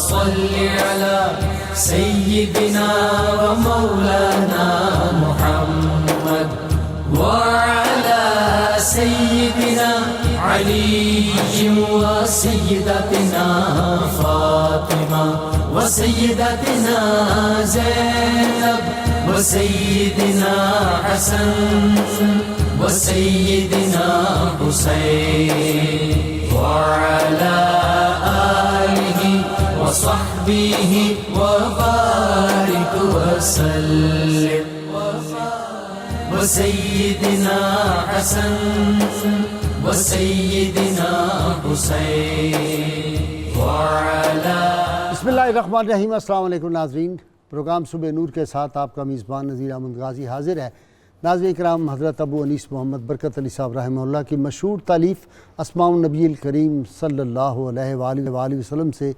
صل على سيدنا ومولانا محمد وعلى سيدنا علي وسيدتنا فاطمة وسيدتنا زينب وسيدنا حسن وسيدنا حسين وعلى آله وصحبه وبارك وسلم وسيدنا حسن وسيدنا حسين وعلى بسم اللہ الرحمن الرحیم۔ السلام علیکم ناظرین، پروگرام صبح نور کے ساتھ آپ کا میزبان نذیر احمد غازی حاضر ہے۔ ناظرین کرام، حضرت ابو انیس محمد برکت علی صاحب رحمہ اللہ کی مشہور تالیف اسماء النبی الکریم صلی اللہ علیہ وآلہ وسلم سے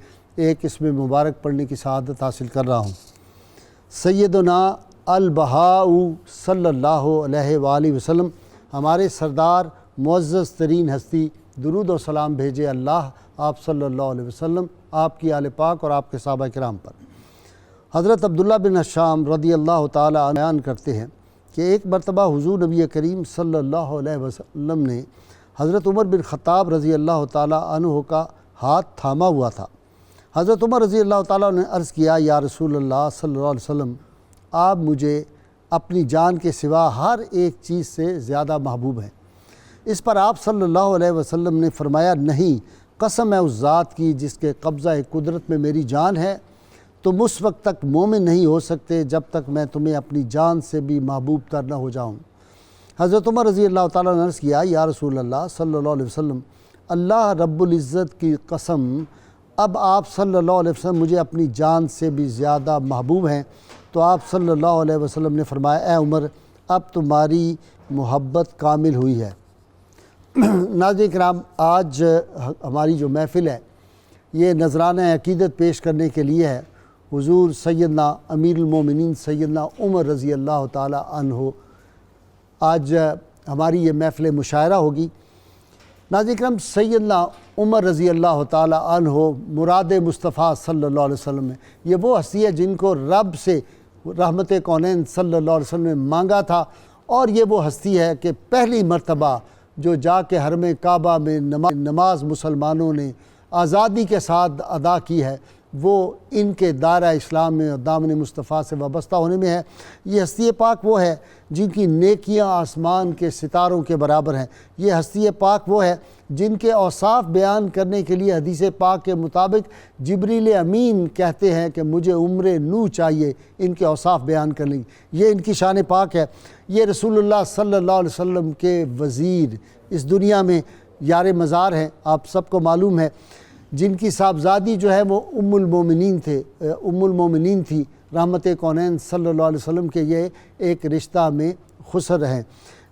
ایک اسم مبارک پڑھنے کی سعادت حاصل کر رہا ہوں۔ سیدنا البہاء صلی اللہ علیہ وآلہ وسلم، ہمارے سردار معزز ترین ہستی، درود و سلام بھیجے اللہ آپ صلی اللہ علیہ وسلم، آپ کی آل پاک اور آپ کے صحابہ کرام پر۔ حضرت عبداللہ بن حشام رضی اللہ تعالی عنہ بیان کرتے ہیں کہ ایک مرتبہ حضور نبی کریم صلی اللہ علیہ وسلم نے حضرت عمر بن خطاب رضی اللہ تعالی عنہ کا ہاتھ تھاما ہوا تھا۔ حضرت عمر رضی اللہ تعالیٰ نے عرض کیا، یا رسول اللہ صلی اللہ علیہ وسلم، آپ مجھے اپنی جان کے سوا ہر ایک چیز سے زیادہ محبوب ہیں۔ اس پر آپ صلی اللہ علیہ وسلم نے فرمایا، نہیں، قسم ہے اس ذات کی جس کے قبضہ قدرت میں میری جان ہے، تم اس وقت تک مومن نہیں ہو سکتے جب تک میں تمہیں اپنی جان سے بھی محبوب تر نہ ہو جاؤں۔ حضرت عمر رضی اللہ تعالیٰ نے عرض کیا، یا رسول اللہ صلی اللہ علیہ وسلم، اللہ رب العزت کی قسم، اب آپ صلی اللہ علیہ وسلم مجھے اپنی جان سے بھی زیادہ محبوب ہیں۔ تو آپ صلی اللہ علیہ وسلم نے فرمایا، اے عمر، اب تمہاری محبت کامل ہوئی ہے۔ ناظرین کرام، آج ہماری جو محفل ہے یہ نذرانہ عقیدت پیش کرنے کے لیے ہے حضور سیدنا امیر المومنین سیدنا عمر رضی اللہ تعالی عنہ۔ آج ہماری یہ محفل مشاعرہ ہوگی۔ ناظرین کرام، سیدنا عمر رضی اللہ تعالی عنہ مراد مصطفیٰ صلی اللہ علیہ وسلم ہے۔ یہ وہ ہستی ہے جن کو رب سے رحمت کونین صلی اللہ علیہ وسلم نے مانگا تھا، اور یہ وہ ہستی ہے کہ پہلی مرتبہ جو جا کے حرم کعبہ میں نماز مسلمانوں نے آزادی کے ساتھ ادا کی ہے، وہ ان کے دائرہ اسلام میں اور دامن مصطفیٰ سے وابستہ ہونے میں ہے۔ یہ ہستی پاک وہ ہے جن کی نیکیاں آسمان کے ستاروں کے برابر ہیں۔ یہ ہستی پاک وہ ہے جن کے اوصاف بیان کرنے کے لیے حدیث پاک کے مطابق جبریل امین کہتے ہیں کہ مجھے عمر نو چاہیے ان کے اوصاف بیان کرنے کی۔ یہ ان کی شان پاک ہے۔ یہ رسول اللہ صلی اللہ علیہ وسلم کے وزیر اس دنیا میں یار مزار ہیں، آپ سب کو معلوم ہے، جن کی صاحبزادی جو ہے وہ ام المومنین تھی رحمت کونین صلی اللہ علیہ وسلم کے، یہ ایک رشتہ میں خسر ہیں۔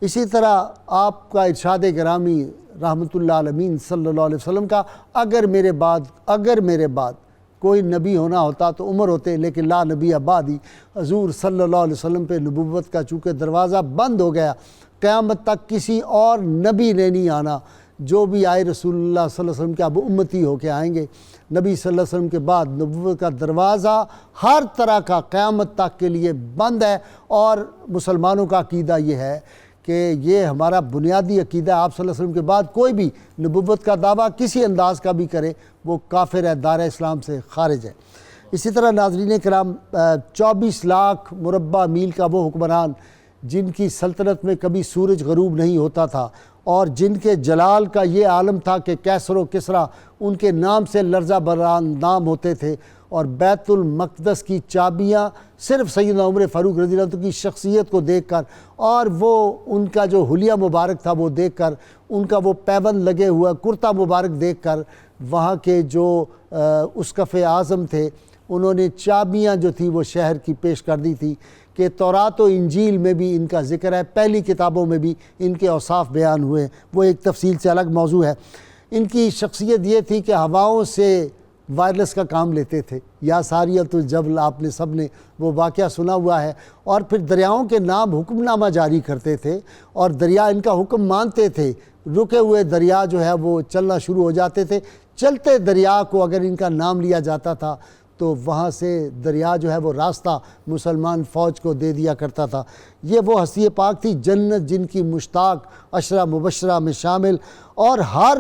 اسی طرح آپ کا ارشاد گرامی رحمت اللہ علیہ صلی اللہ علیہ وسلم کا، اگر میرے بعد کوئی نبی ہونا ہوتا تو عمر ہوتے، لیکن لا نبی بعدی۔ حضور صلی اللہ علیہ وسلم پہ نبوت کا چونکہ دروازہ بند ہو گیا، قیامت تک کسی اور نبی نے نہیں آنا۔ جو بھی آئے رسول اللہ صلی اللہ علیہ وسلم کے اب امتی ہو کے آئیں گے۔ نبی صلی اللہ علیہ وسلم کے بعد نبوت کا دروازہ ہر طرح کا قیامت تک کے لیے بند ہے، اور مسلمانوں کا عقیدہ یہ ہے کہ یہ ہمارا بنیادی عقیدہ ہے، آپ صلی اللہ علیہ وسلم کے بعد کوئی بھی نبوت کا دعویٰ کسی انداز کا بھی کرے وہ کافر ہے، دائرہ اسلام سے خارج ہے۔ اسی طرح ناظرین کرام، 24 لاکھ مربع میل کا وہ حکمران جن کی سلطنت میں کبھی سورج غروب نہیں ہوتا تھا، اور جن کے جلال کا یہ عالم تھا کہ کیسر و کسریٰ ان کے نام سے لرزہ بران نام ہوتے تھے، اور بیت المقدس کی چابیاں صرف سیدنا عمر فاروق رضی اللہ عنہ کی شخصیت کو دیکھ کر، اور وہ ان کا جو حلیہ مبارک تھا وہ دیکھ کر، ان کا وہ پیبند لگے ہوا کرتا مبارک دیکھ کر، وہاں کے جو اسقف اعظم تھے انہوں نے چابیاں جو تھی وہ شہر کی پیش کر دی تھی کہ تورات و انجیل میں بھی ان کا ذکر ہے، پہلی کتابوں میں بھی ان کے اوصاف بیان ہوئے، وہ ایک تفصیل سے الگ موضوع ہے۔ ان کی شخصیت یہ تھی کہ ہواؤں سے وائرلیس کا کام لیتے تھے، یا ساریۃ الجبل آپ نے سب نے وہ واقعہ سنا ہوا ہے، اور پھر دریاؤں کے نام حکم نامہ جاری کرتے تھے، اور دریا ان کا حکم مانتے تھے۔ رکے ہوئے دریا جو ہے وہ چلنا شروع ہو جاتے تھے. چلتے دریا کو اگر ان کا نام لیا جاتا تھا تو وہاں سے دریا جو ہے وہ راستہ مسلمان فوج کو دے دیا کرتا تھا. یہ وہ ہستی پاک تھی جنت جن کی مشتاق عشرہ مبشرہ میں شامل، اور ہر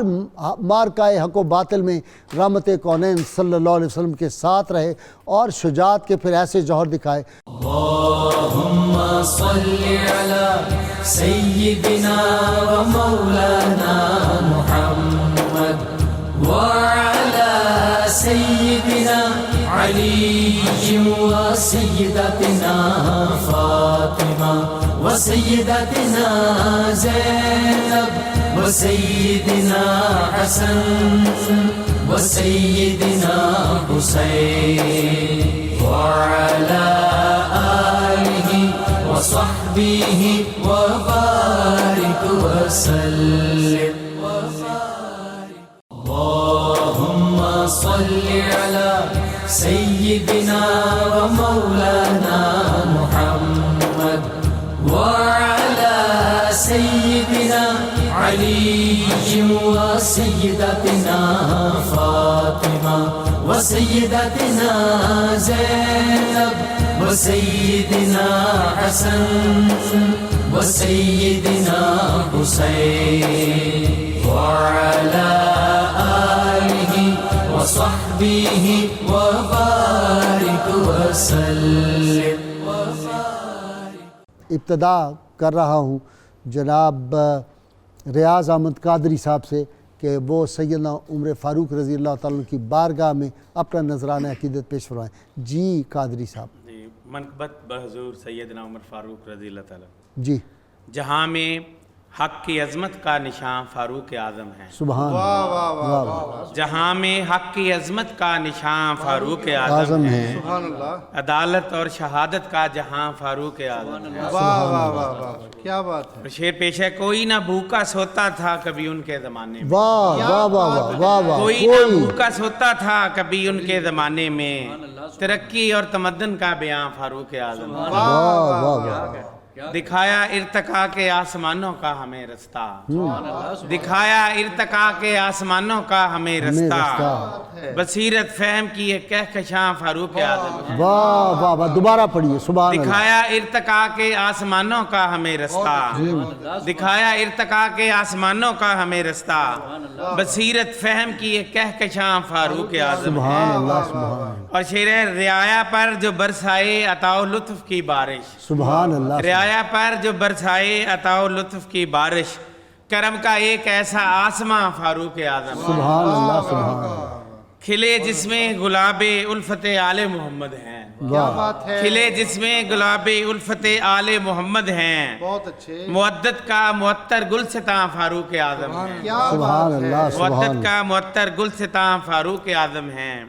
مارکہ حق و باطل میں رحمت کونین صلی اللہ علیہ وسلم کے ساتھ رہے اور شجاعت کے پھر ایسے جوہر دکھائے. اللهم صل على سيدنا ومولانا محمد وعلى سيدنا علي وسيدتنا فاطمة وسيدتنا زينب وسيدنا حسن وسيدنا حسين وعلى آله وصحبه وبارك وسلم. اللهم صل على سيدنا ومولانا محمد وعلى سيدنا علي وسيدتنا فاطمة وسيدتنا زينب وسيدنا حسن وسيدنا حسين وعلى آله وصحبه وبارك وسلم. ابتدا کر رہا ہوں جناب ریاض احمد قادری صاحب سے کہ وہ سیدنا عمر فاروق رضی اللہ تعالیٰ عنہ کی بارگاہ میں اپنا نذرانہ عقیدت پیش فرمائیں. جی قادری صاحب. جی منقبت بحضور سیدنا عمر فاروق رضی اللہ تعالیٰ. جی. جہاں میں حق کی عظمت کا نشان فاروق اعظم ہے. سبحان اللہ. جہاں میں حق کی عظمت کا نشان فاروق اعظم ہے. سبحان اللہ. عدالت اور شہادت کا جہاں فاروق اعظم ہے. واہ واہ واہ واہ کیا بات ہے. شیر پیش ہے کوئی نہ بھوکا سوتا تھا کبھی ان کے زمانے میں. واہ واہ واہ واہ واہ. کوئی نہ بھوکا سوتا تھا کبھی ان کے زمانے میں. ترقی اور تمدن کا بیان فاروق اعظم. واہ واہ واہ. دکھایا ارتقاء کے آسمانوں کا ہمیں رستہ. دکھایا ارتقاء کے آسمانوں کا ہمیں رستہ. بصیرت فہم کی ایک کہکشاں فاروق اعظم. واہ واہ واہ. دوبارہ پڑھیے. سبحان اللہ. دکھایا ارتقاء کے آسمانوں کا ہمیں رستہ. دکھایا ارتقاء کے آسمانوں کا ہمیں رستہ. بصیرت فہم کی ایک کہکشاں فاروق اعظم. سبحان اللہ. سبحان اللہ. اور شیر رعایا پر جو برسائے عطا و لطف کی بارش. سبحان اللہ. رعایا پر جو برسائے عطا و لطف کی بارش. کرم کا ایک ایسا آسماں فاروق اعظم. سبحان اللہ. سبحان اللہ. کھلے جس میں گلاب الفت آل محمد ہیں. کیا بات ہے. کھلے جس میں گلاب الفت آل محمد ہیں. بہت اچھے. معدت کا معطر گلستاں فاروق اعظم ہیں. کیا سبحان اللہ. سبحان معدت اللہ. کا معطر گلستاں فاروق اعظم ہیں.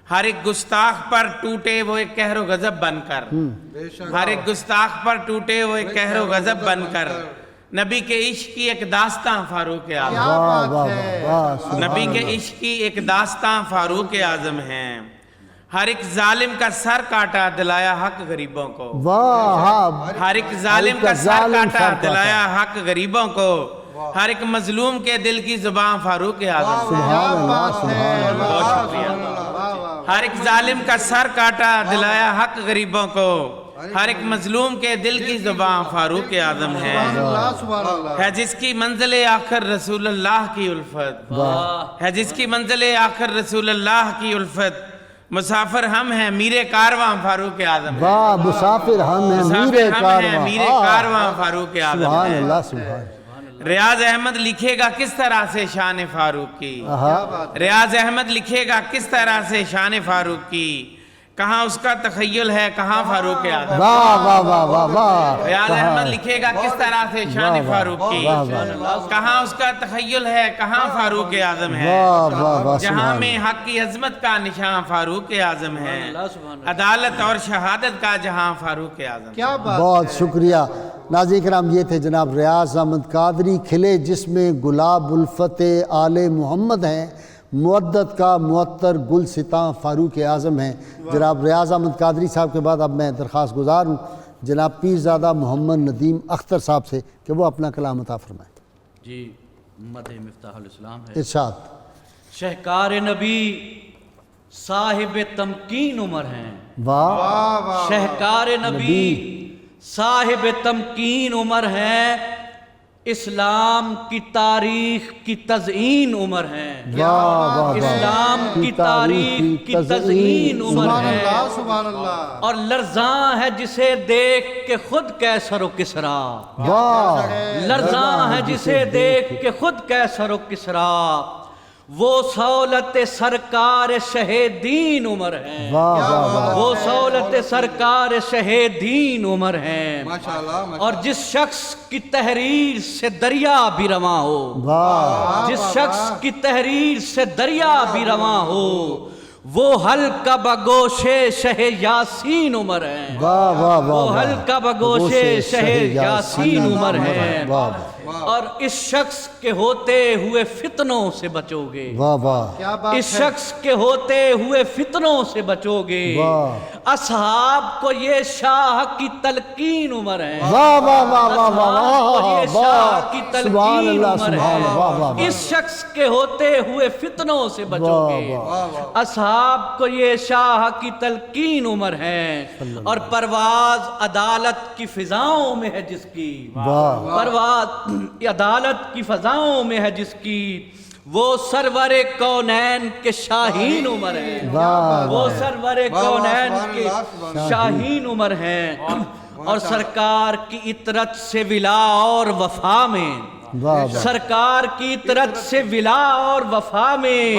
ہر ایک گستاخ پر ٹوٹے وہ ایک قہر و غضب بن کر. ہر ایک گستاخ پر ٹوٹے وہ ایک قہر و غضب بن کر. نبی کے عشق کی ایک داستاں فاروق اعظم. کیا واہ بات واہ ہے. واہ. نبی کے عشق کی ایک داستاں فاروق اعظم ہیں. ہر ایک ظالم کا سر کاٹا دلایا حق غریبوں کو. واہ. ہر ایک ظالم کا سر کاٹا دلایا حق غریبوں کو. ہر ایک مظلوم کے دل کی زبان فاروق اعظم. سبحان اللہ. سبحان اللہ. بہت شکریہ. ہر ایک ظالم کا سر کاٹا دلایا حق غریبوں کو. ہر ایک مظلوم کے دل کی زبان فاروق اعظم ہے. سبحان اللہ. ہے جس کی منزل آخر رسول اللہ کی الفت. ہے جس کی منزل آخر رسول اللہ کی الفت. مسافر ہم ہیں میرے کارواں فاروق اعظم ہے. واہ. مسافر ہم ہیں میرے کارواں. میرے کارواں فاروق اعظم سبحان ہے. اللہ. سبحان. ریاض احمد لکھے گا کس طرح سے شان فاروق کی. ریاض احمد لکھے گا کس طرح سے شان فاروق کی. کہاں اس کا تخیل ہے کہاں فاروق اعظم. واہ واہ واہ واہ واہ. ریاض احمد لکھے گا کس طرح سے شان فاروق کی. کہاں اس کا تخیل ہے کہاں فاروق اعظم ہے. واہ واہ واہ. جہاں میں حق کی عظمت کا نشان فاروق اعظم ہے. عدالت اور شہادت کا جہاں فاروق اعظم. کیا بات. بہت شکریہ. ناظرین کرام یہ تھے جناب ریاض احمد قادری. کھلے جس میں گلاب الفت آل محمد ہیں. معدت کا معطر گلستاں فاروق اعظم ہیں. جناب ریاض احمد قادری صاحب کے بعد اب میں درخواست گزار ہوں جناب پیرزادہ محمد ندیم اختر صاحب سے کہ وہ اپنا کلام عطا فرمائیں. جی مدح مفتاح الاسلام ہے. ارشاد. شہکار نبی صاحب تمکین عمر ہیں. واہ. شہکار نبی صاحب تمکین عمر ہیں. اسلام کی تاریخ کی تزئین عمر ہیں. واہ. اسلام کی تاریخ کی تزئین عمر سبحان ہے. اللہ سبحان اللہ. اور لرزاں ہے جسے دیکھ کے خود کیسر و کسرا. واہ. لرزاں ہے جسے دیکھ کے خود کیسر و کسرا. وہ سہولت سرکار شہیدین عمر ہیں. وہ سہولت سرکار شہیدین عمر ہیں. ماشاءاللہ. اور جس شخص کی تحریر سے دریا بھی رواں ہو. واہ. جس شخص کی تحریر سے دریا بھی رواں ہو وہ حلقہ بگوش شہ یاسین عمر ہیں. واہ واہ واہ. وہ حلقہ بگوش شہ یاسین عمر ہیں. واہ اور اس شخص کے ہوتے ہوئے فتنوں سے بچو گے. واہ واہ. کیا بات اس ہے. شخص کے ہوتے ہوئے فتنوں سے بچو گے. واہ. اصحاب کو یہ شاہ کی تلقین عمر ہے. واہ واہ واہ واہ اصحاب کو یہ شاہ کی واہ. سبحان تلقین اللہ عمر سبحان اللہ. واہ واہ ہے. واہ. اس شخص کے ہوتے ہوئے فتنوں سے بچو واہ گے. واہ. اصحاب کو یہ شاہ کی تلقین عمر ہے. اور پرواز عدالت کی فضاؤں میں ہے جس کی. واہ. پرواز عدالت کی فضاؤں میں ہے جس کی. وہ سرور کونین کے شاہین عمر ہیں. واہ. وہ سرور کونین سبحان کے اللہ، سبحان اللہ. شاہین عمر ہیں. اور سرکار کی اطرت سے ولا اور وفا میں. واہ واہ. سرکار کی اطرت سے ولا اور وفا میں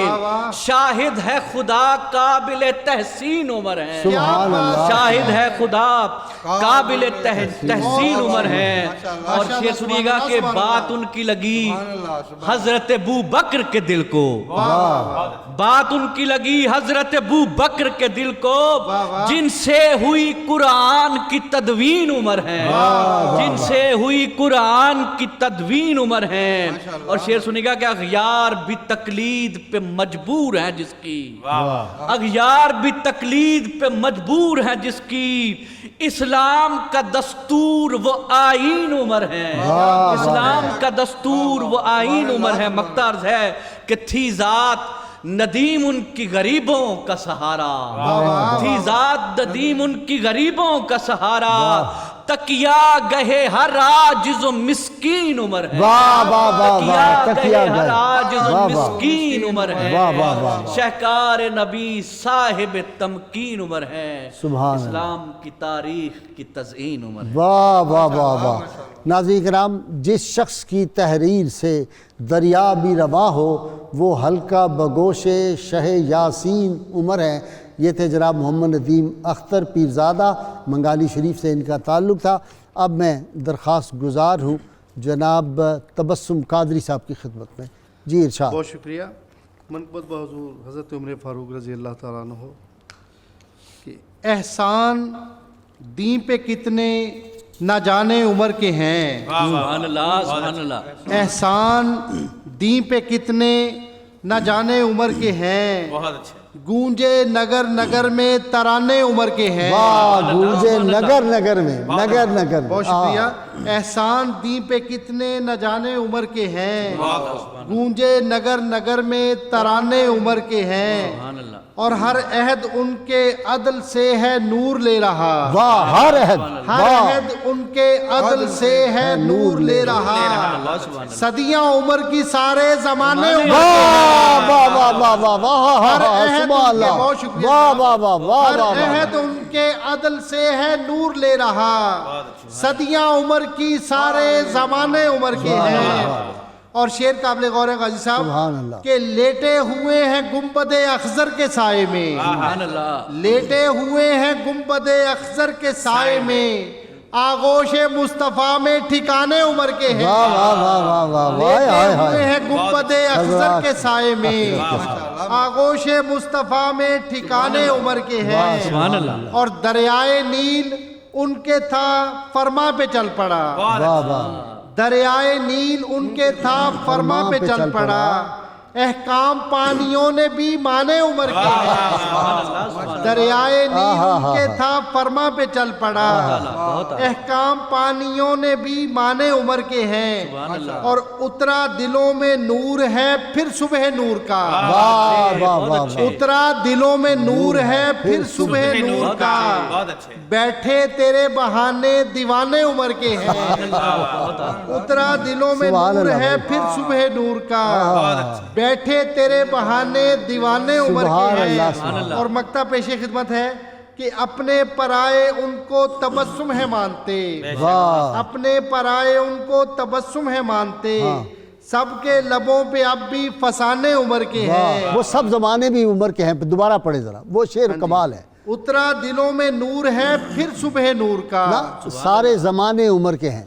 شاہد ہے خدا قابل تحسین عمر ہے. سبحان اللہ. شاہد ہے خدا قابل تحسین عمر ہے. اور شعر سنیے گا کہ بات ان کی لگی حضرت ابو بکر کے دل کو. بات ان کی لگی حضرت ابو بکر کے دل کو جن سے ہوئی قرآن کی تدوین عمر ہے. جن سے ہوئی قرآن کی تدوین عمر ہیں. اور شعر سنیے گا کہ اغیار بھی تقلید پہ مجبور ہیں جس کی. اغیار بھی تقلید پہ مجبور ہیں جس کی. اسلام کا دستور وہ آئین عمر ہے. اسلام کا دستور وہ آئین عمر ہے. مقتارز ہے کہ تھی ذات ندیم ان کی غریبوں کا سہارا. تھی ذات ندیم ان کی غریبوں کا سہارا. تکیا گہے ہر عاجز و مسکین عمر ہے. واہ واہ واہ. تکیا تکیا گہے ہر عاجز و واہ واہ. مسکین عمر ہے. واہ واہ واہ. شہکار نبی صاحب تمکین عمر ہے. سبحان اللہ. اسلام کی تاریخ کی تزئین عمر ہے. واہ واہ واہ واہ. ناظرین کرام، جس شخص کی تحریر سے دریا بھی رواں ہو وہ حلقہ بگوش شہ یاسین عمر ہے. یہ تھے جناب محمد ندیم اختر پیرزادہ، منگالی شریف سے ان کا تعلق تھا. اب میں درخواست گزار ہوں جناب تبسم قادری صاحب کی خدمت میں. جی ارشاد. بہت شکریہ. منقبت بحضور حضرت عمر فاروق رضی اللہ تعالیٰ عنہ ہو کہ احسان دین پہ کتنے نہ جانے عمر کے ہیں. سبحان اللہ سبحان اللہ. احسان دین پہ کتنے نہ جانے عمر کے ہیں. بہت اچھا. گونجے نگر نگر میں ترانے عمر کے ہیں. واہ. گونجے نگر نگر میں. نگر نگر میں. بہت شکریہ. احسان دین پہ کتنے نہ جانے عمر کے ہیں. گونجے نگر نگر میں ترانے عمر کے ہیں. سبحان اللہ. اور ہر عہد ان کے عدل سے ہے نور لے رہا. واہ. ہر عہد. ہر عہد ان کے عدل سے ہے نور لے رہا. صدیاں عمر کی سارے زمانے عمر کے واہ واہ واہ واہ واہ واہ. ہر عہد سبحان ان کے. اللہ. بہت شکریہ. واہ واہ واہ واہ ہر واہ. عہد ان کے عدل سے ہے نور لے رہا. صدیاں عمر کی سارے زمانے عمر کے ہیں. اور شعر قابل غور ہے غازی سبحان صاحب اللہ. کہ لیٹے ہوئے ہیں گنبد اخضر کے سائے میں. سبحان اللہ. لیٹے ہوئے ہیں گنبد اخضر کے سائے میں. آغوش مصطفیٰ میں ٹھکانے عمر کے ہیں. واہ واہ واہ واہ واہ. لیٹے ہوئے ہیں گنبد اخضر کے سائے میں. آغوش مصطفیٰ میں ٹھکانے عمر کے ہیں. سبحان اللہ. اور دریائے نیل ان کے تھا فرما پہ چل پڑا. واہ واہ. دریائے نیل ان کے تھا فرما پہ چل پڑا. احکام پانیوں نے بھی مانے عمر کے ہیں دریائے نیل ان کے تھا فرما پہ چل پڑا احکام پانیوں نے بھی مانے عمر کے ہیں اور اترا دلوں میں نور ہے پھر صبح نور کا واہ واہ واہ واہ اترا دلوں میں نور ہے پھر صبح نور کا بہت اچھے بیٹھے تیرے بہانے دیوانے عمر کے ہیں اترا دلوں میں سبحان نور اللہ ہے بھائی۔ پھر صبح نور کا بیٹھے تیرے بہانے دیوانے عمر سبحان کے اللہ، ہیں سبحان اللہ۔ اور مقطع پیش خدمت ہے کہ اپنے پرائے ان کو تبسم ہے مانتے واہ اپنے پرائے ان کو تبسم ہے مانتے سب کے لبوں پہ اب بھی فسانے عمر کے ہیں واہ وہ سب زمانے بھی عمر کے ہیں دوبارہ پڑھے ذرا وہ شعر کمال ہے اترا دلوں میں نور ہے پھر صبح نور کا نا سارے زمانے عمر کے ہیں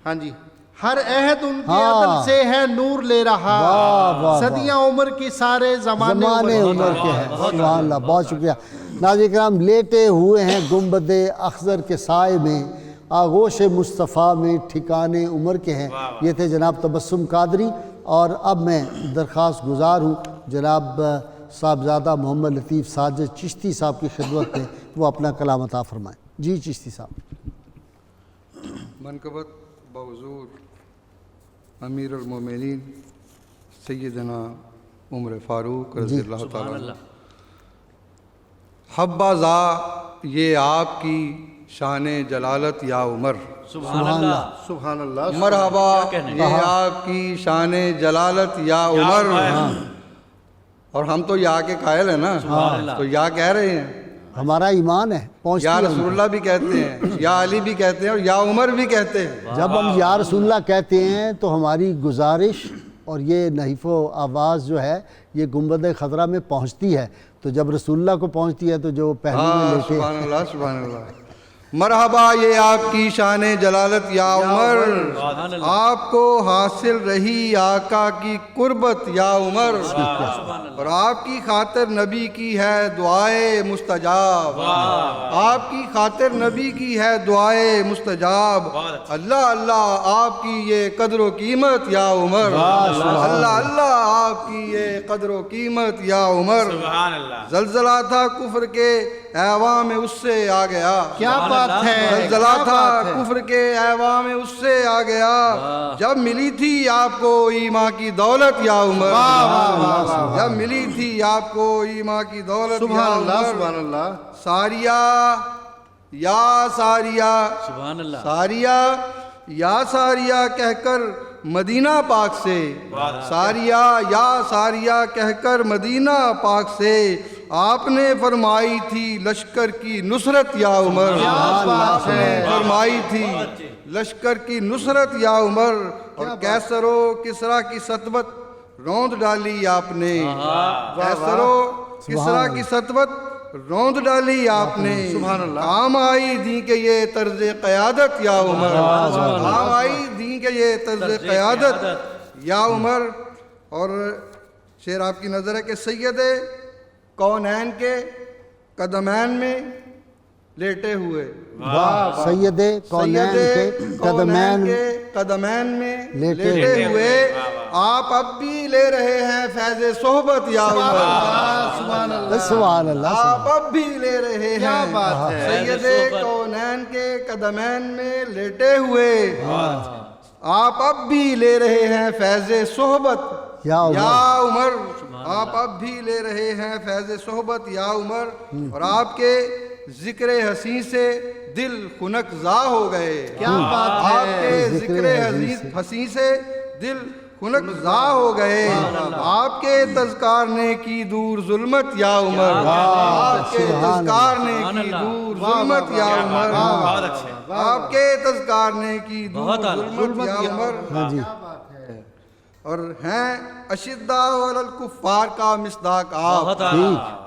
ہاں جی ہر عہد ان کے ہاں۔ عدل سے ہے نور لے رہا واہ، واہ، صدیاں عمر کی سارے زمانے زمانے عمر کے ہیں سبحان اللہ بہت شکریہ ناظرین کرام لیٹے ہوئے ہیں گنبد اخضر کے سائے میں آغوش مصطفیٰ میں ٹھکانے عمر کے ہیں یہ تھے جناب تبسم قادری اور اب میں درخواست گزار ہوں جناب صاحبزادہ محمد لطیف ساجد چشتی صاحب کی خدمت میں وہ اپنا کلام عطا فرمائیں جی چشتی صاحب منقبت بحضور امیر المومنین سیدنا عمر فاروق رضی اللہ تعالیٰ عنہ حبذا یہ آپ کی شان جلالت یا عمر سبحان اللہ سبحان اللہ مرحبا یہ آپ کی شان جلالت یا عمر اور ہم تو یا کے قائل ہیں نا تو یا کہہ رہے ہیں ہمارا ایمان ہے پہنچتی یا ہے رسول اللہ بھی کہتے ہیں یا علی بھی کہتے ہیں اور یا عمر بھی کہتے ہیں جب ہم یا رسول اللہ کہتے ہیں تو ہماری گزارش اور یہ نحیف و آواز جو ہے یہ گنبد خضرا میں پہنچتی ہے تو جب رسول اللہ کو پہنچتی ہے تو جو پہلو میں لیٹے سبحان اللہ سبحان اللہ مرحبا یہ آپ کی شان جلالت یا عمر آپ کو حاصل رہی آقا کی قربت یا عمر اور آپ کی خاطر نبی کی ہے دعائے مستجاب آپ کی خاطر نبی کی ہے دعائے مستجاب اللہ اللہ آپ کی یہ قدر و قیمت یا عمر اللہ اللہ آپ کی یہ قدر و قیمت یا عمر سبحان اللہ زلزلہ تھا کفر کے ایواں میں اس سے آ گیا کیا بات ہے زلزلہ تھا کفر کے ایواں میں اس سے آ گیا جب ملی تھی آپ کو ایمان کی دولت یا عمر جب ملی تھی آپ کو ایمان کی دولت یا سبحان اللہ عمر سبحان اللہ ساریہ یا ساریہ سبحان اللہ ساریہ یا ساریہ کہہ کر مدینہ پاک سے ساریہ یا ساریہ کہہ کر مدینہ پاک سے آپ نے فرمائی تھی لشکر کی نصرت یا عمر آپ نے فرمائی تھی لشکر کی نصرت یا عمر اور کیسر و کسریٰ کی سطوت روند ڈالی آپ نے کیسر و کسریٰ کی سطوت روند ڈالی آپ نے کام آئی دین کے یہ طرز قیادت یا عمر کام آئی دین کے یہ طرز قیادت یا عمر اور شعر آپ کی نظر ہے کہ سید کونین کے قدمین میں لیٹے ہوئے سید کونین کے قدمین قدمین میں لیٹے لیٹے ہوئے آپ اب بھی لے رہے ہیں فیض صحبت یا عمر سبحان اللہ آپ اب بھی لے رہے کیا ہیں بات ہے سید کونین کے قدمین میں لیٹے ہوئے آپ اب بھی لے رہے ہیں فیض صحبت یا عمر آپ اب بھی لے رہے ہیں فیض صحبت یا عمر اور آپ کے ذکر حسین سے دل خنک زا ہو گئے کیا بات ہے آپ کے ذکر حسین سے دل خنک زا ہو گئے آپ کے تذکار نے کی دور ظلمت یا عمر آپ کے تذکار نے کی دور ظلمت یا عمر آپ کے تذکار نے کی دور ظلمت یا عمر اور ہیں اشداء علی الکفار کا مصداق آپ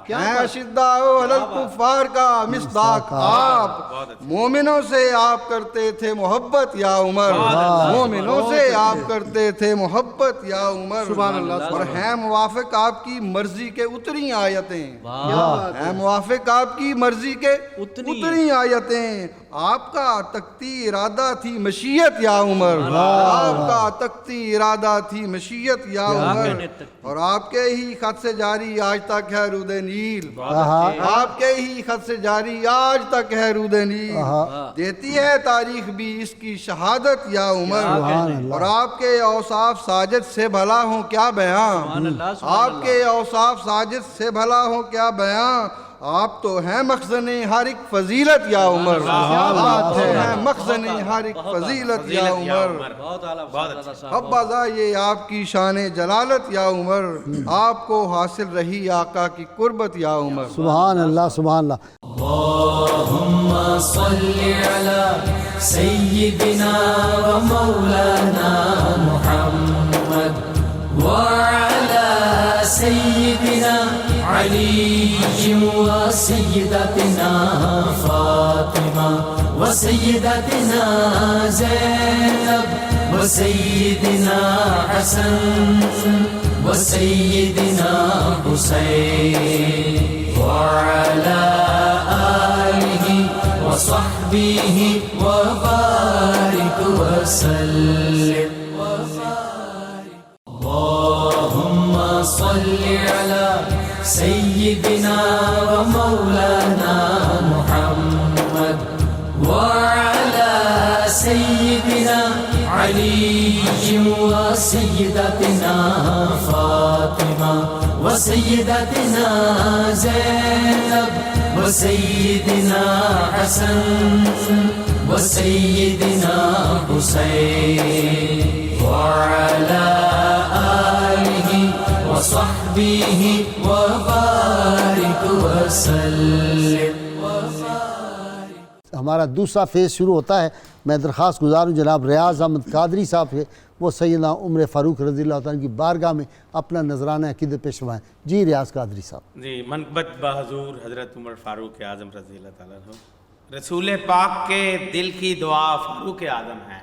ہیں اشداء علی الکفار کا مصداق آپ مومنوں سے آپ کرتے تھے محبت یا عمر مومنوں سے آپ کرتے تھے محبت یا عمر اور ہیں موافق آپ کی مرضی کے اتری آیتیں ہیں موافق آپ کی مرضی کے اتری آیتیں آپ کا تقتی ارادہ تھی مشیت یا عمر آپ کا تختی ارادہ تھی مشیت یا عمر، کہنے تک اور آپ کے ہی خط سے جاری آج تک ہے رود نیل، آہا آپ کے ہی خط سے جاری آج تک ہے رود نیل، دیتی ہے تاریخ بھی اس کی شہادت یا عمر، اور آپ کے اوصاف ساجد سے بھلا ہوں کیا بیان، آپ کے اوصاف ساجد سے بھلا ہوں کیا بیان، آپ تو ہیں مخزن ہر ایک فضیلت یا عمر، آپ تو ہیں مخزن ہر ایک فضیلت یا عمر، بہت اعلیٰ صاحب۔ حبذا یہ آپ کی شان جلالت یا عمر، آپ کو حاصل رہی آقا کی قربت یا عمر۔ سبحان اللہ سبحان اللہ۔ اللهم صل على سيدنا ومولانا محمد وعلى سيدنا علي وسيدتنا فاطمة وسيدتنا زينب وسيدنا حسن وسيدنا حسين وعلى آله وصحبه وبارك وسلم، اللهم صل على سيدنا ومولانا محمد وعلى سيدنا علي وسيدتنا فاطمة وسيدتنا زينب وسيدنا حسن وسيدنا حسين وعلى آله وصحبه وبارك وسلم۔ ہمارا دوسرا فیز شروع ہوتا ہے۔ میں درخواست گزار ہوں جناب ریاض احمد قادری صاحب کے، وہ سیدنا عمر فاروق رضی اللہ تعالیٰ کی بارگاہ میں اپنا نذرانہ عقیدت پیش فرمائیں۔ جی ریاض قادری صاحب۔ جی، منقبت بحضور حضرت عمر فاروق اعظم رضی اللہ تعالیٰ عنہ، رسول پاک کے دل کی دعا فاروق اعظم ہے،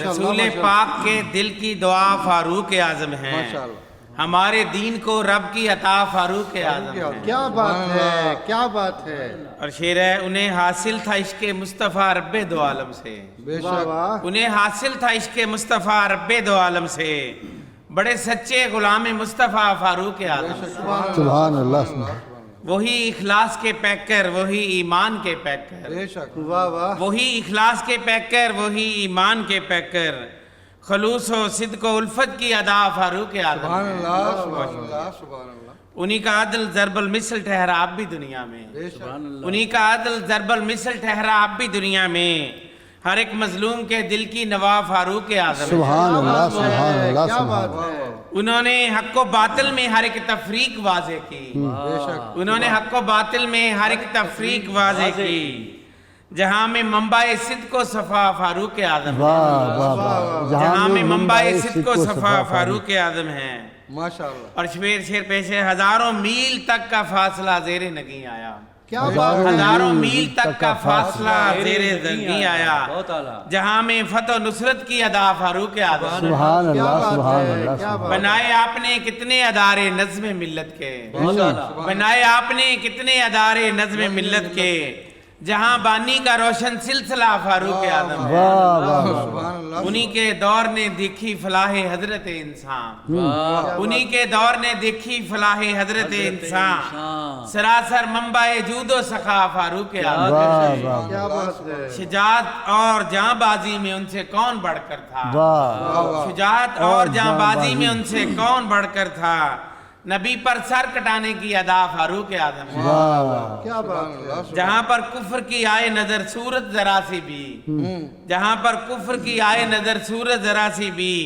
رسول پاک کے دل کی دعا فاروق اعظم ہے، ہمارے دین کو رب کی عطا فاروق اعظم ہے۔ کیا بات ہے، کیا بات ہے، اور شعر ہے، انہیں حاصل تھا عشق مصطفیٰ رب دو عالم سے، واہ واہ، انہیں حاصل تھا عشق مصطفیٰ رب دو عالم سے، بڑے سچے غلام مصطفیٰ فاروق اعظم، سبحان اللہ سبحان اللہ۔ وہی اخلاص کے پیکر، وہی ایمان کے پیکر، واہ واہ، وہی اخلاص کے پیکر، وہی ایمان کے پیکر، خلوص و صدق و الفت کی ادا فاروق اعظم سبحان ہے۔ اللہ سبحان اللہ سبحان اللہ، انہی کا عدل ضرب المثل ٹھہرا اب بھی دنیا میں، انہی کا عدل ضرب المثل ٹھہرا اب بھی دنیا میں، ہر ایک مظلوم کے دل کی نوا فاروق اعظم ہے۔ سبحان اللہ سبحان اللہ کیا سبحان بات اللہ۔ ہے، انہوں نے حق و باطل میں ہر ایک تفریق واضح کی، انہوں نے حق و باطل میں ہر ایک تفریق واضح کی، جہاں میں منبع صدق و صفا فاروق اعظم ہے، واہ واہ واہ، جہاں میں منبع صدق و صفا فاروق اعظم ہے۔ ماشاءاللہ، اور شیر پیش ہے، ہزاروں میل تک کا فاصلہ زیر نگیں آیا، کیا بات ہے، ہزاروں میل تک کا فاصلہ زیر نگیں آیا، بہت اعلیٰ۔ جہاں میں فتح و نصرت کی ادا فاروق اعظم ہے۔ سبحان کیا اللہ بات سبحان ہے، اللہ کیا بات، بنائے آپ نے کتنے ادارے نظم ملت کے، بہت اعلیٰ۔ بنائے آپ نے کتنے ادارے نظم ملت کے، جہاں بانی کا روشن سلسلہ فاروق اعظم ہے، واہ واہ واہ، سبحان اللہ، انہی کے دور نے دیکھی فلاح حضرت انسان، انہی کے دور نے دیکھی فلاح حضرت انسان، سراسر منبع جود و سخا فاروق اعظم، واہ واہ کیا بات ہے، شجاعت اور جاں بازی میں ان سے کون بڑھ کر تھا، واہ، شجاعت اور جاں بازی میں ان سے کون بڑھ کر تھا، نبی پر سر کٹانے کی ادا فاروق اعظم ہے، کیا بات ہے، جہاں پر کفر کی آئے نظر صورت ذرا سی بھی، جہاں پر کفر کی آئے نظر صورت ذرا سی بھی،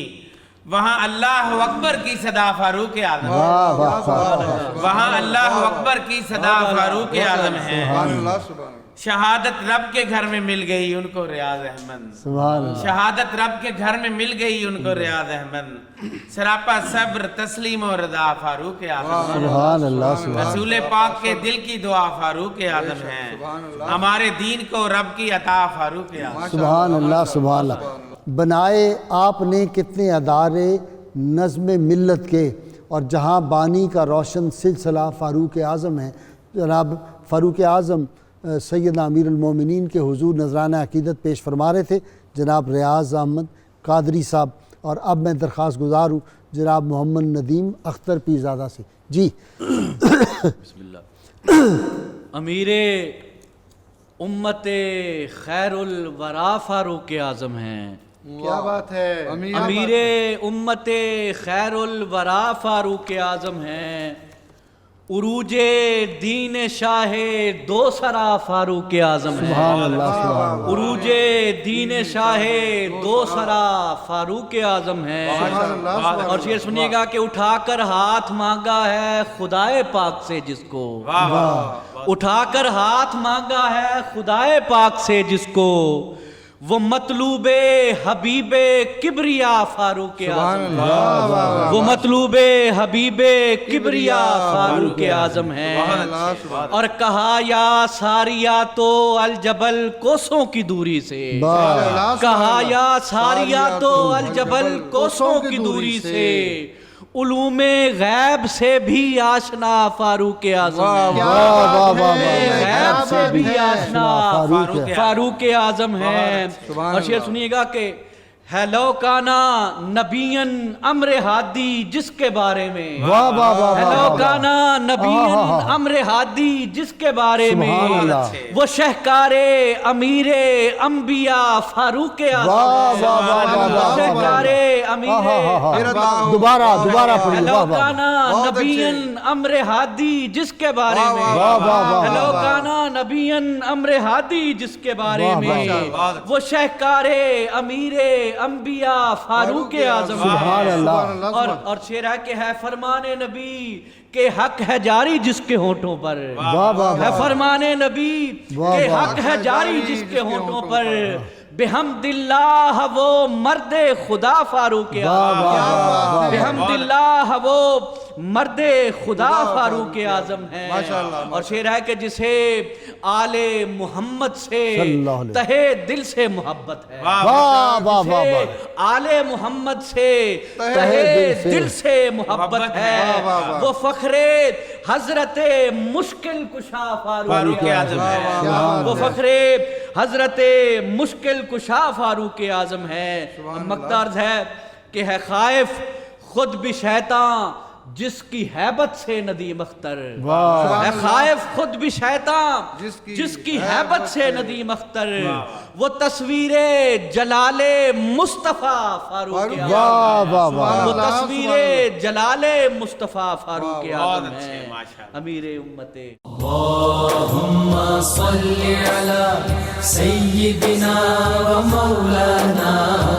وہاں اللہ اکبر کی صدا فاروق اعظم ہے، واہ واہ واہ، وہاں اللہ اکبر کی صدا فاروق اعظم ہے۔ سبحان اللہ سبحان اللہ، شہادت رب کے گھر میں مل گئی ان کو ریاض احمد، سبحان اللہ، شہادت رب کے گھر میں مل گئی ان کو ریاض احمد، سراپا صبر تسلیم و رضا فاروق اعظم ہے، سبحان اللہ سبحان اللہ۔ رسول پاک کے دل کی دعا فاروق اعظم ہے، ہمارے دین کو رب کی عطا فاروق اعظم، سبحان اللہ سبحان اللہ۔ بنائے آپ نے کتنے ادارے نظم ملت کے، اور جہاں بانی کا روشن سلسلہ فاروق اعظم ہے۔ جناب فاروق اعظم سیدنا امیر المومنین کے حضور نذرانہ عقیدت پیش فرما رہے تھے جناب ریاض احمد قادری صاحب، اور اب میں درخواست گزار ہوں جناب محمد ندیم اختر پیرزادہ سے. جی بسم اللہ. امیر امت خیر الورا فاروق اعظم ہیں. کیا بات ہے. امیر امت خیر الورا فاروق اعظم ہیں. عروج دین شاہ دو سرا فاروق اعظم ہیں. سبحان اللہ سبحان اللہ. عروج دین شاہ دو سرا فاروق اعظم ہیں. اور شعر سنیے گا کہ اٹھا کر ہاتھ مانگا ہے خدائے پاک سے جس کو، اٹھا کر ہاتھ مانگا ہے خدائے پاک سے جس کو، وہ مطلوب حبیب کبریا فاروق اعظم ہے. وہ مطلوب حبیب کبریا فاروق اعظم ہے. اور کہا یا ساریا تو الجبل کوسوں کی دوری سے، کہا یا ساریا تو الجبل کوسوں کی دوری سے، علوم غیب سے بھی آشنا فاروق اعظم ہے. غیب سے بھی آشنا فاروق اعظم ہے. اور شعر سنیے گا کہ ہے لوکانا نبین امر ہادی جس کے بارے میں، ہے لوکانا نبین امر ہادی جس کے بارے میں، وہ شہکار امیر انبیاء فاروق اعظم ہے. شہکار امیر دوبارہ ہے لوکانا نبین امر ہادی جس کے بارے میں، ہے لوکانا نبین امر ہادی جس کے بارے میں، وہ شہکار امیر انبیاء فاروق اعظم ہے. اور شعر ہے کہ ہے فرمان نبی کہ حق ہے جاری جس کے ہونٹوں پر، ہے فرمان نبی کہ حق ہے جاری جس کے ہونٹوں پر، بحمد اللہ وہ مرد خدا فاروق اعظم، بحمد اللہ وہ مرد خدا فاروق اعظم ہے. اور شعر ہے کہ جسے آل محمد سے تہے دل سے محبت ہے، جسے آل محمد سے تہے دل سے محبت ہے، وہ فخر حضرت مشکل کشا فاروق اعظم ہے. وہ فخر حضرت مشکل کشا فاروق اعظم ہے. مقدار ہے کہ ہے خائف خود بھی شیطان جس کی ہیبت سے ندیم اختر، ہے خائف خود بھی شیطان جس کی ہیبت سے ندیم اختر، وہ تصویر جلال مصطفیٰ فاروق اعظم، وہ تصویر جلال مصطفیٰ فاروق اعظم ہے. امیر امت. اللهم صل على سيدنا ومولانا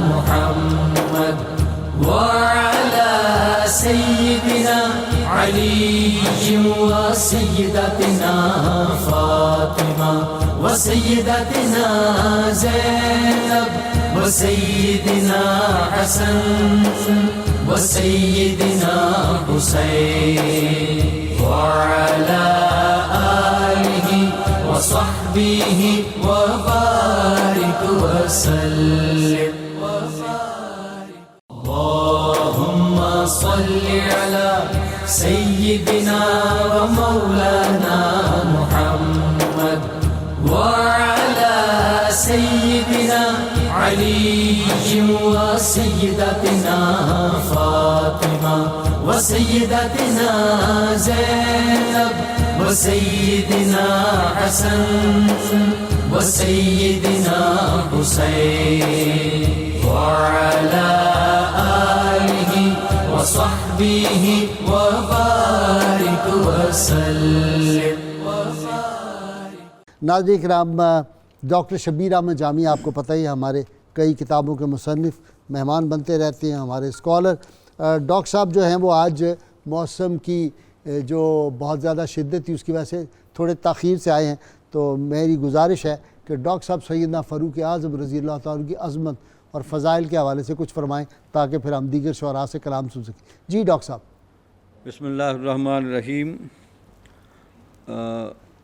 محمد وعلى سيدنا علي وسيدتنا فاطمة وسيدتنا زينب وسيدنا حسن وسيدنا حسين وعلى آله وصحبه وبارك وسلم. اللهم صل على سيدنا ومولانا محمد وعلى سيدنا علي وسيدتنا فاطمة وسيدتنا زينب وسيدنا حسن وسيدنا حسين وعلى آله وصحبه وبارك وسلم. ناظرین کرام، ڈاکٹر شبیر احمد جامی آپ کو پتہ ہی ہمارے کئی کتابوں کے مصنف مہمان بنتے رہتے ہیں، ہمارے اسکالر. ڈاکٹر صاحب جو ہیں وہ آج موسم کی جو بہت زیادہ شدت تھی اس کی وجہ سے تھوڑے تاخیر سے آئے ہیں، تو میری گزارش ہے کہ ڈاکٹر صاحب سیدنا فاروق اعظم رضی اللہ تعالیٰ کی عظمت اور فضائل کے حوالے سے کچھ فرمائیں تاکہ پھر ہم دیگر شعراء سے کلام سن سکیں. جی ڈاکٹر صاحب. بسم اللہ الرحمن الرحیم.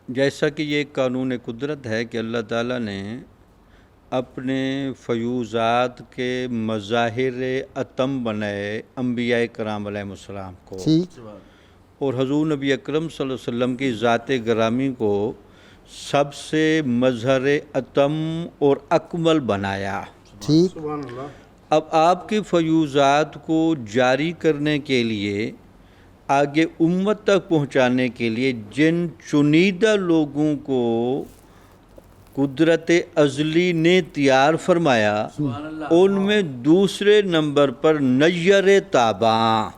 جیسا کہ یہ قانون قدرت ہے کہ اللہ تعالیٰ نے اپنے فیوزات کے مظاہر اتم بنائے انبیاء کرام علیہ السلام کو، اور حضور نبی اکرم صلی اللہ علیہ وسلم کی ذات گرامی کو سب سے مظہر اتم اور اکمل بنایا. ٹھیک. اب آپ کے فیوزات کو جاری کرنے کے لیے، آگے امت تک پہنچانے کے لیے جن چنیدہ لوگوں کو قدرت ازلی نے تیار فرمایا، ان میں دوسرے نمبر پر نیر تاباں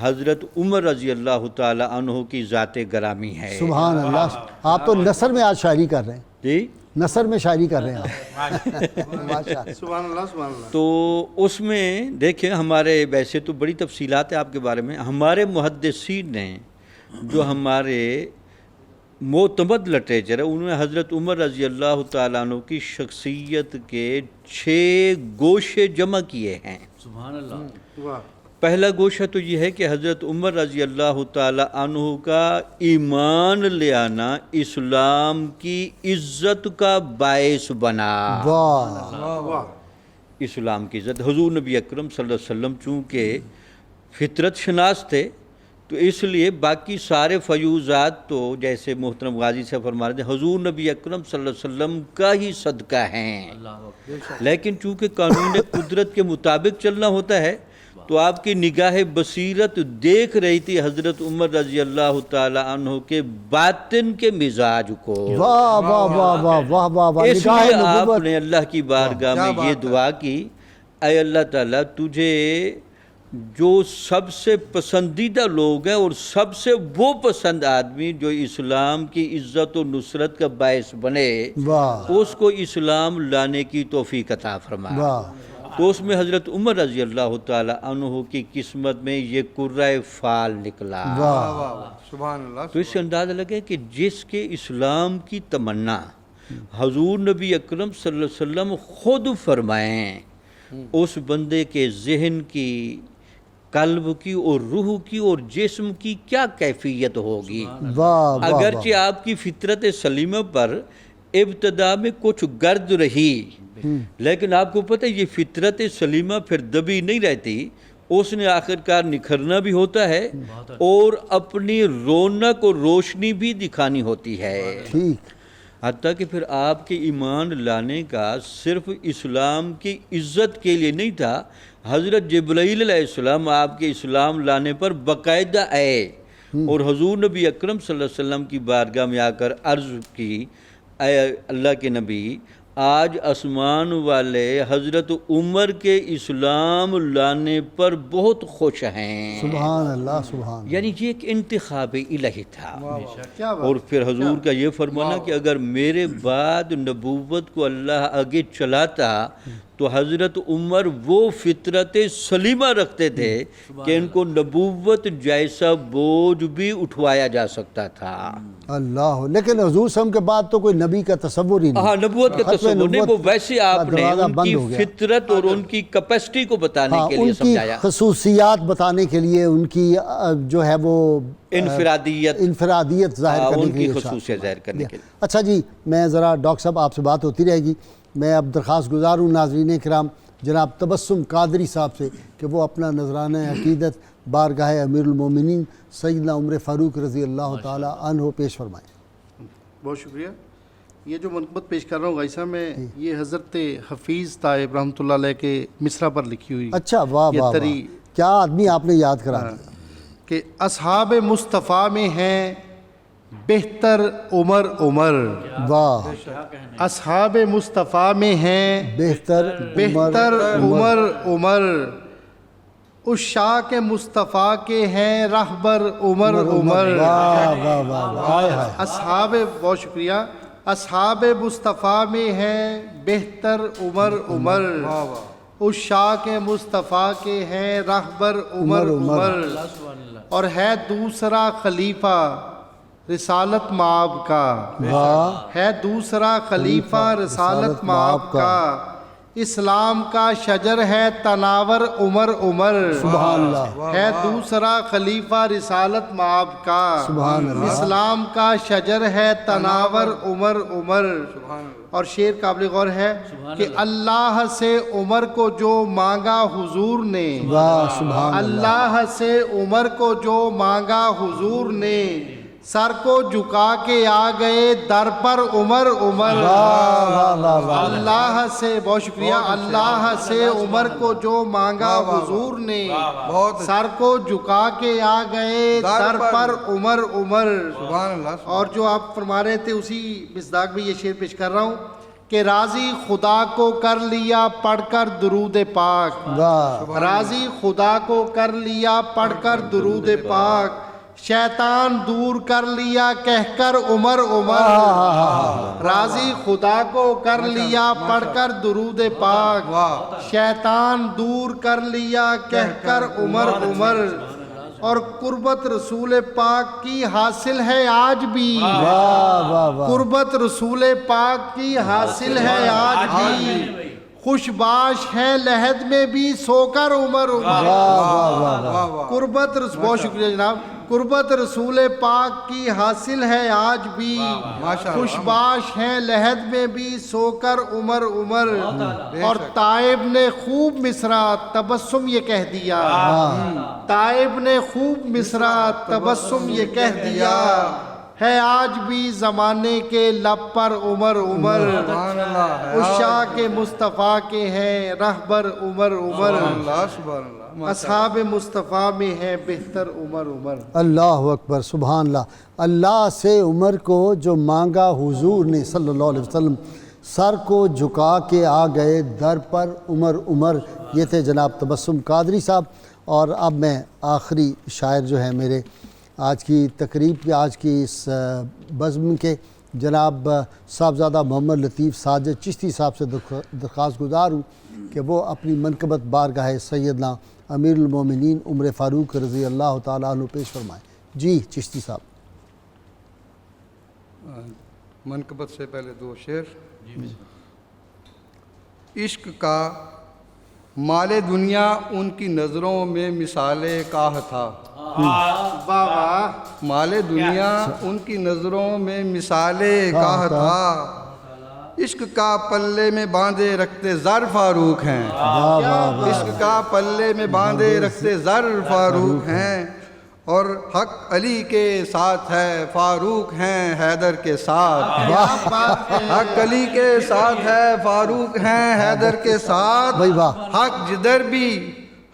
حضرت عمر رضی اللہ تعالی عنہ کی ذات گرامی ہے۔ سبحان اللہ، آپ تو نثر میں آج شاعری کر رہے ہیں، جی نثر میں شاعری کر رہے ہیں آپ ماشاء سبحان اللہ سبحان اللہ۔ تو اس میں دیکھیں، ہمارے ویسے تو بڑی تفصیلات ہیں آپ کے بارے میں، ہمارے محدثین نے جو ہمارے معتمد لٹریچر ہے، انہوں نے حضرت عمر رضی اللہ تعالیٰ عنہ کی شخصیت کے 6 گوشے جمع کیے ہیں۔ سبحان اللہ۔ واہ، پہلا گوشہ تو یہ ہے کہ حضرت عمر رضی اللہ تعالیٰ عنہ کا ایمان لے آنا اسلام کی عزت کا باعث بنا۔ واہ، اسلام کی عزت، حضور نبی اکرم صلی اللہ علیہ وسلم چونکہ فطرت شناس تھے، تو اس لیے باقی سارے فیوزات تو جیسے محترم غازی سے فرما رہے تھے حضور نبی اکرم صلی اللہ علیہ وسلم کا ہی صدقہ ہیں، لیکن چونکہ قانون قدرت کے مطابق چلنا ہوتا ہے، تو آپ کی نگاہ بصیرت دیکھ رہی تھی حضرت عمر رضی اللہ تعالی عنہ کے باطن کے مزاج کو۔ واہ واہ واہ واہ واہ واہ واہ، اس نگاہ لیے آپ نبوت۔ نے اللہ کی بارگاہ میں یہ دعا کی، اے اللہ تعالیٰ تجھے جو سب سے پسندیدہ لوگ ہیں اور سب سے وہ پسند آدمی جو اسلام کی عزت و نصرت کا باعث بنے، واہ اس کو اسلام لانے کی توفیق عطا فرما۔ واہ، تو اس میں حضرت عمر رضی اللہ تعالی عنہ کی قسمت میں یہ قرۂ فال نکلا۔ واہ، سبحان اللہ۔ تو اس سے اندازہ لگے کہ جس کے اسلام کی تمنا حضور نبی اکرم صلی اللہ علیہ وسلم خود فرمائیں، اس بندے کے ذہن کی، قلب کی اور روح کی اور جسم کی کیا کیفیت ہوگی۔ واہ واہ، اگرچہ آپ کی فطرت سلیمہ پر ابتدا میں کچھ گرد رہی، لیکن آپ کو پتہ ہے یہ فطرت سلیمہ پھر دبی نہیں رہتی، اس نے آخرکار نکھرنا بھی ہوتا ہے اور اپنی رونق اور روشنی بھی دکھانی ہوتی ہے۔ ٹھیک، حتیٰ کہ پھر آپ کے ایمان لانے کا صرف اسلام کی عزت کے لیے نہیں تھا، حضرت جبرائیل علیہ السلام آپ کے اسلام لانے پر باقاعدہ آئے اور حضور نبی اکرم صلی اللہ علیہ وسلم کی بارگاہ میں آ کر عرض کی، اے اللہ کے نبی، آج آسمان والے حضرت عمر کے اسلام لانے پر بہت خوش ہیں۔ سبحان اللہ، سبحان اللہ۔ یعنی یہ ایک انتخاب الہی تھا۔ کیا بات، اور پھر حضور کا یہ فرمانا کہ اگر میرے بعد نبوت کو اللہ آگے چلاتا تو حضرت عمر وہ فطرت سلیمہ رکھتے تھے کہ ان کو نبوت جیسا بوجھ بھی اٹھوایا جا سکتا تھا۔ اللہ، لیکن حضور صلی اللہ علیہ وسلم کے بعد تو کوئی نبی کا تصور ہی نہیں۔ ہاں، نبوت کا ختم تصور نہیں، وہ نبوت ویسے آپ کا نے دروازہ ان بند کی ہو گیا۔ فطرت اور ان کی کیپیسٹی کو بتانے ہاں، کے ان لیے کی سمجھایا، خصوصیات بتانے کے لیے، ان کی جو ہے وہ انفرادیت ظاہر کرنے ان کے کی لیے، خصوصیت ظاہر کرنے کے لیے۔ اچھا جی، میں ذرا ڈاکٹر صاحب آپ سے بات ہوتی رہے گی، میں اب درخواست گزار ہوں ناظرین کرام جناب تبسم قادری صاحب سے کہ وہ اپنا نذرانہ عقیدت بارگاہ امیر المومنین سیدنا عمر فاروق رضی اللہ تعالی عنہ پیش فرمائیں۔ بہت شکریہ۔ یہ جو منقبت پیش کر رہا ہوں غازی صاحب میں، یہ حضرت حفیظ طائب رحمۃ اللہ علیہ کے مصرع پر لکھی ہوئی اچھا، واہ یہ واہ، تری کیا آدمی آپ نے یاد کرا دیا۔ کہ اصحاب مصطفیٰ میں ہیں بہتر عمر عمر، واہ، اصحاب مصطفیٰ میں ہیں بہتر بہتر عمر عمر، عشاق مصطفیٰ کے ہیں رہبر عمر عمر۔ واہ واہ واہ، ہائے ہائے، اصحاب، بہت شکریہ، اصحاب مصطفیٰ میں ہیں بہتر عمر عمر، عشاق مصطفیٰ کے ہیں رہبر عمر عمر، اور ہے دوسرا خلیفہ رسالت مآب کا، ہے دوسرا خلیفہ رسالت مآب کا، اسلام کا شجر ہے تناور عمر عمر، سبحان اللہ، ہے دوسرا خلیفہ رسالت مآب کا، سبحان اللہ، اسلام کا شجر ہے تناور عمر عمر۔ اور شعر قابل غور ہے کہ اللہ سے عمر کو جو مانگا حضور نے، واہ، سبحان اللہ، اللہ سے عمر کو جو مانگا حضور نے، سر کو جھکا کے آ گئے در پر عمر عمر اللہ سے بہت شکریہ اللہ سے عمر کو جو مانگا حضور نے سر کو جھکا کے آ گئے در پر عمر عمر سبحان اللہ اور جو آپ فرما رہے تھے اسی مصداق میں یہ شعر پیش کر رہا ہوں کہ راضی خدا کو کر لیا پڑھ کر درود پاک راضی خدا کو کر لیا پڑھ کر درود پاک شیطان دور کر لیا کہہ کر عمر عمر راضی خدا کو کر لیا پڑھ کر درود پاک شیطان دور کر لیا کہہ کر عمر عمر اور قربت رسول پاک کی حاصل ہے آج بھی قربت رسول پاک کی حاصل ہے آج بھی خوش باش ہے لحد میں بھی سو کر عمر عمر قربت بہت شکریہ جناب قربت رسول پاک کی حاصل ہے آج بھی خوش باش ہے لحد میں بھی سو کر عمر عمر اور تائب نے خوب مصرع تبسم یہ کہہ دیا تائب نے خوب مصرع تبسم یہ کہہ دیا ہے آج بھی زمانے کے لب پر عمر عمر عشاق مصطفیٰ کے ہیں رہبر عمر عمر اصحاب مصطفیٰ میں ہے بہتر عمر عمر اللہ اکبر سبحان اللہ اللہ سے عمر کو جو مانگا حضور نے صلی اللہ علیہ وسلم سر کو جھکا کے آ گئے در پر عمر عمر یہ تھے جناب تبسم قادری صاحب اور اب میں آخری شاعر جو ہے میرے آج کی تقریب کے آج کی اس بزم کے جناب صاحبزادہ محمد لطیف ساجد چشتی صاحب سے درخواست گزار ہوں کہ وہ اپنی منقبت بارگاہ سیدنا امیر المومنین عمر فاروق رضی اللہ تعالیٰ عنہ پیش فرمائیں جی چشتی صاحب منقبت سے پہلے دو شعر عشق کا مال دنیا ان کی نظروں میں مثال کاہ تھا مال دنیا ان کی نظروں میں مثال کاہ تھا عشق کا پلے میں باندھے رکھتے زر فاروق ہیں عشق کا پلے میں باندھے رکھتے زر فاروق ہیں اور حق علی کے ساتھ ہے فاروق ہیں حیدر کے ساتھ حق علی کے ساتھ ہے فاروق ہیں حیدر کے ساتھ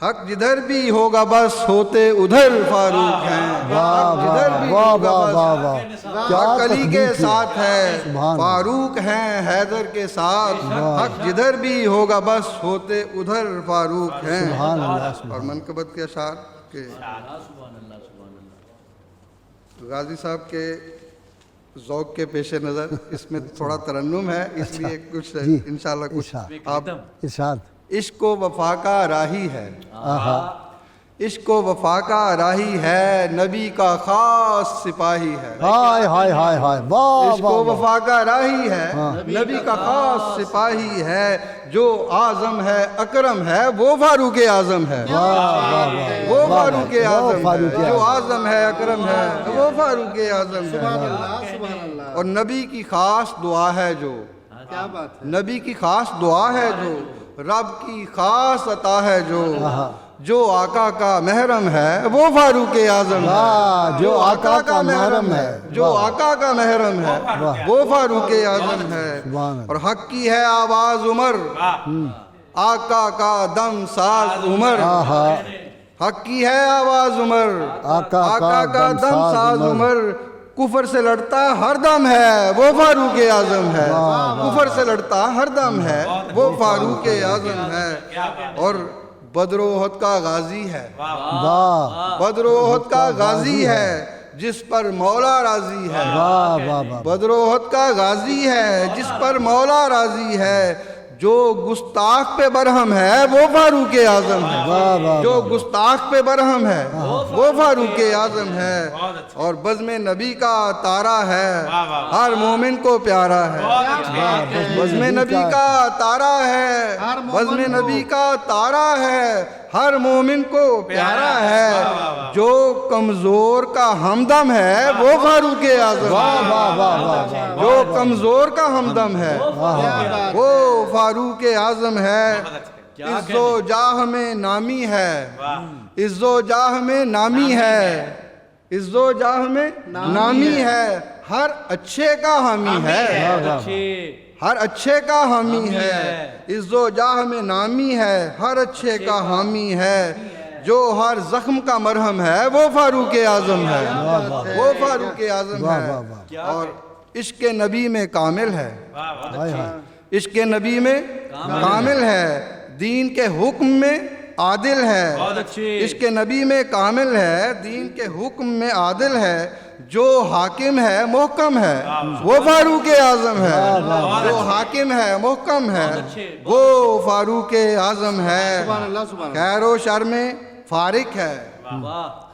حق جدھر بھی ہوگا بس ہوتے ادھر فاروق ہیں حق جدھر بھی ہوگا بس حق علی کے ساتھ ہے فاروق ہیں حیدر کے ساتھ حق جدھر بھی ہوگا بس ہوتے ادھر فاروق ہیں اور منقبت کے اشعار کے غازی صاحب کے ذوق کے پیش نظر اس میں تھوڑا ترنم ہے اس لیے کچھ انشاءاللہ کچھ آپ عشق و وفا کا راہی ہے عشق و وفا کا راہی ہے نبی کا خاص سپاہی ہے عشق و وفا کا راہی ہے نبی کا خاص سپاہی ہے جو اعظم ہے اکرم ہے وہ فاروق اعظم ہے وہ فاروق اعظم ہے جو اعظم ہے اکرم ہے وہ فاروق اعظم ہے اور نبی کی خاص دعا ہے جو نبی کی خاص دعا ہے جو رب کی خاص عطا ہے جو آقا کا محرم ہے وہ فاروق اعظم ہے جو آقا کا محرم ہے جو آقا کا محرم ہے وہ فاروق اعظم ہے اور حق کی ہے آواز عمر آقا کا دم ساز عمر حق کی ہے آواز عمر آقا کا دم ساز عمر کفر سے لڑتا ہر دم ہے وہ فاروق اعظم ہے کفر سے لڑتا ہر دم ہے وہ فاروق اعظم ہے اور بدر و احد کا غازی ہے بدر و احد کا غازی ہے جس پر مولا راضی ہے بدر و احد کا غازی ہے جس پر مولا راضی ہے جو گستاخ پہ برہم ہے وہ فاروق اعظم ہے جو گستاخ پہ برہم ہے وہ فاروق اعظم ہے اور بزم نبی کا تارا ہے ہر مومن کو پیارا ہے بزم نبی کا تارا ہے بزم نبی کا تارا ہے ہر مومن کو پیارا ہے جو کمزور کا ہمدم ہے وہ فاروق اعظم ہے جو کمزور کا ہمدم ہے وہ فاروق اعظم ہے عز و جاہ میں نامی ہے عز و جاہ میں نامی ہے عز و جاہ میں نامی ہے، ہر اچھے کا حامی ہے، ہر اچھے کا حامی ہے، عز و جاہ میں نامی ہے، ہر اچھے کا حامی ہے، جو ہر زخم کا مرہم ہے وہ فاروق اعظم ہے، وہ فاروق اعظم ہے، اور عشق نبی میں کامل ہے، عشق نبی میں کامل ہے، دین کے حکم میں عادل ہے، عشق نبی میں کامل ہے، دین کے حکم میں عادل ہے، جو حاکم ہے محکم ہے وہ فاروق اعظم ہے، جو حاکم ہے محکم ہے وہ فاروق اعظم ہے، خیر و شر میں فارق ہے،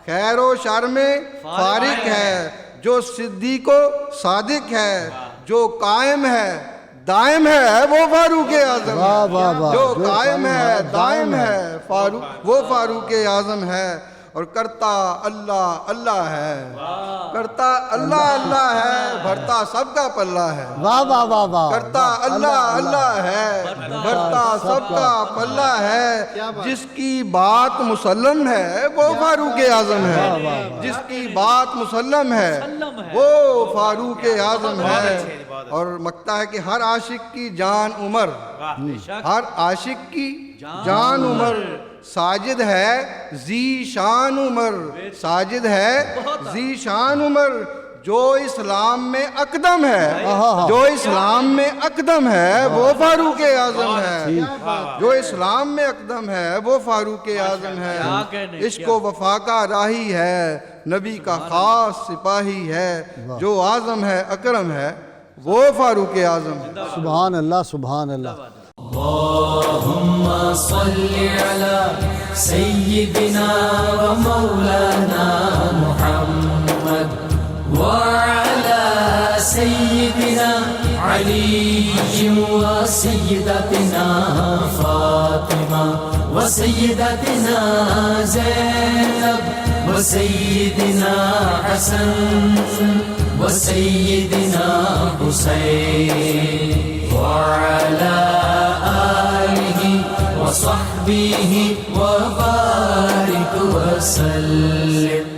خیر و شر میں فارق ہے، جو صدیق و صادق ہے، جو قائم ہے دائم ہے وہ فاروق اعظم ہے، جو قائم ہے دائم ہے وہ فاروق اعظم ہے، اور کرتا اللہ اللہ ہے، کرتا اللہ اللہ ہے، بھرتا سب کا پلہ ہے، کرتا اللہ اللہ ہے، بھرتا سب کا پلہ ہے، جس کی بات مسلم ہے وہ فاروق اعظم ہے، جس کی بات مسلم ہے وہ فاروق اعظم ہے، اور مکتا ہے کہ ہر عاشق کی جان عمر، ہر عاشق کی جان عمر، ساجد ہے ذی شان عمر، ساجد ہے ذی شان عمر، جو اسلام میں اقدم ہے، جو اسلام میں اقدم ہے وہ فاروق اعظم ہے، جو اسلام میں اقدم ہے وہ فاروق اعظم ہے، عشق و وفا کا راہی ہے، نبی کا خاص سپاہی ہے، جو اعظم ہے اکرم ہے وہ فاروق اعظم ہے۔ سبحان اللہ سبحان اللہ۔ اللہم صلی علی سیدنا و مولانا محمد وعلی سیدنا علی و سیدتنا فاطمہ و سیدتنا زینب و سیدنا حسن و سیدنا حسین وعلى آله وصحبه وبارك وسلم۔